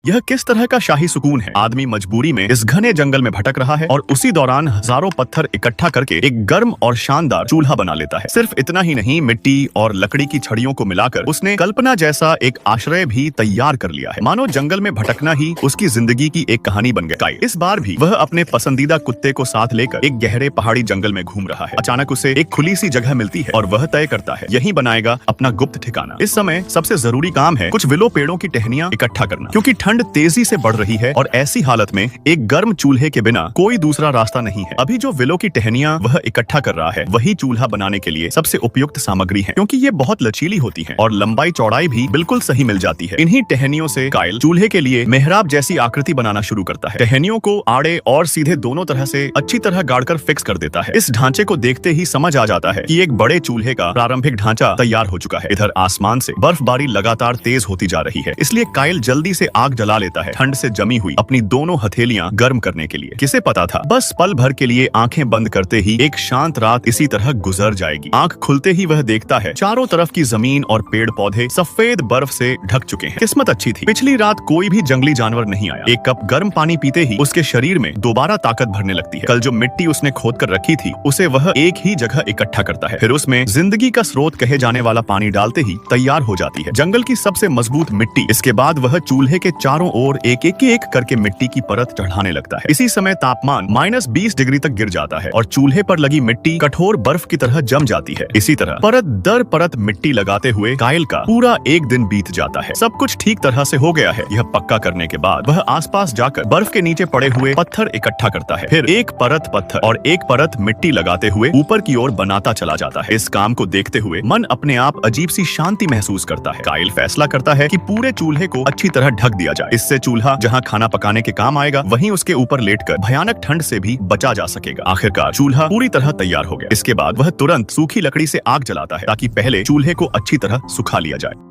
यह किस तरह का शाही सुकून है। आदमी मजबूरी में इस घने जंगल में भटक रहा है और उसी दौरान हजारों पत्थर इकट्ठा करके एक गर्म और शानदार चूल्हा बना लेता है। सिर्फ इतना ही नहीं, मिट्टी और लकड़ी की छड़ियों को मिलाकर उसने कल्पना जैसा एक आश्रय भी तैयार कर लिया है। मानो जंगल में भटकना ही उसकी जिंदगी की एक कहानी बन गई। इस बार भी वह अपने पसंदीदा कुत्ते को साथ लेकर एक गहरे पहाड़ी जंगल में घूम रहा है। अचानक उसे एक खुली सी जगह मिलती है और वह तय करता है यहीं बनाएगा अपना गुप्त ठिकाना। इस समय सबसे जरूरी काम है कुछ विलो पेड़ों की टहनियां इकट्ठा करना, क्योंकि ठंड तेजी से बढ़ रही है और ऐसी हालत में एक गर्म चूल्हे के बिना कोई दूसरा रास्ता नहीं है। अभी जो विलो की टहनियां वह इकट्ठा कर रहा है वही चूल्हा बनाने के लिए सबसे उपयुक्त सामग्री है, क्योंकि ये बहुत लचीली होती है और लंबाई चौड़ाई भी बिल्कुल सही मिल जाती है। इन्हीं टहनियों से काइल चूल्हे के लिए मेहराब जैसी आकृति बनाना शुरू करता है। टहनियों को आड़े और सीधे दोनों तरह से अच्छी तरह गाड़कर फिक्स कर देता है। इस ढांचे को देखते ही समझ आ जाता है कि एक बड़े चूल्हे का प्रारंभिक ढांचा तैयार हो चुका है। इधर आसमान से बर्फबारी लगातार तेज होती जा रही है, इसलिए काइल जल्दी से आग जला लेता है, ठंड से जमी हुई अपनी दोनों हथेलियां गर्म करने के लिए। किसे पता था, बस पल भर के लिए आंखें बंद करते ही एक शांत रात इसी तरह गुजर जाएगी। आंख खुलते ही वह देखता है चारों तरफ की जमीन और पेड़ पौधे सफेद बर्फ से ढक चुके हैं। किस्मत अच्छी थी, पिछली रात कोई भी जंगली जानवर नहीं आया। एक कप गर्म पानी पीते ही उसके शरीर में दोबारा ताकत भरने लगती है। कल जो मिट्टी उसने खोद कर रखी थी उसे वह एक ही जगह इकट्ठा करता है, फिर उसमें जिंदगी का स्रोत कहे जाने वाला पानी डालते ही तैयार हो जाती है जंगल की सबसे मजबूत मिट्टी। इसके बाद वह चूल्हे के चारों ओर एक एक करके मिट्टी की परत चढ़ाने लगता है। इसी समय तापमान -20 डिग्री तक गिर जाता है और चूल्हे पर लगी मिट्टी कठोर बर्फ की तरह जम जाती है। इसी तरह परत दर परत मिट्टी लगाते हुए काइल का पूरा एक दिन बीत जाता है। सब कुछ ठीक तरह से हो गया है, यह पक्का करने के बाद वह आसपास जाकर बर्फ के नीचे पड़े हुए पत्थर इकट्ठा करता है, फिर एक परत पत्थर और एक परत मिट्टी लगाते हुए ऊपर की ओर बनाता चला जाता है। इस काम को देखते हुए मन अपने आप अजीब सी शांति महसूस करता है। काइल फैसला करता है कि पूरे चूल्हे को अच्छी तरह ढक दिया जाए। इससे चूल्हा जहां खाना पकाने के काम आएगा वहीं उसके ऊपर लेटकर भयानक ठंड से भी बचा जा सकेगा। आखिरकार चूल्हा पूरी तरह तैयार हो गया। इसके बाद वह तुरंत सूखी लकड़ी से आग जलाता है ताकि पहले चूल्हे को अच्छी तरह सुखा लिया जाए।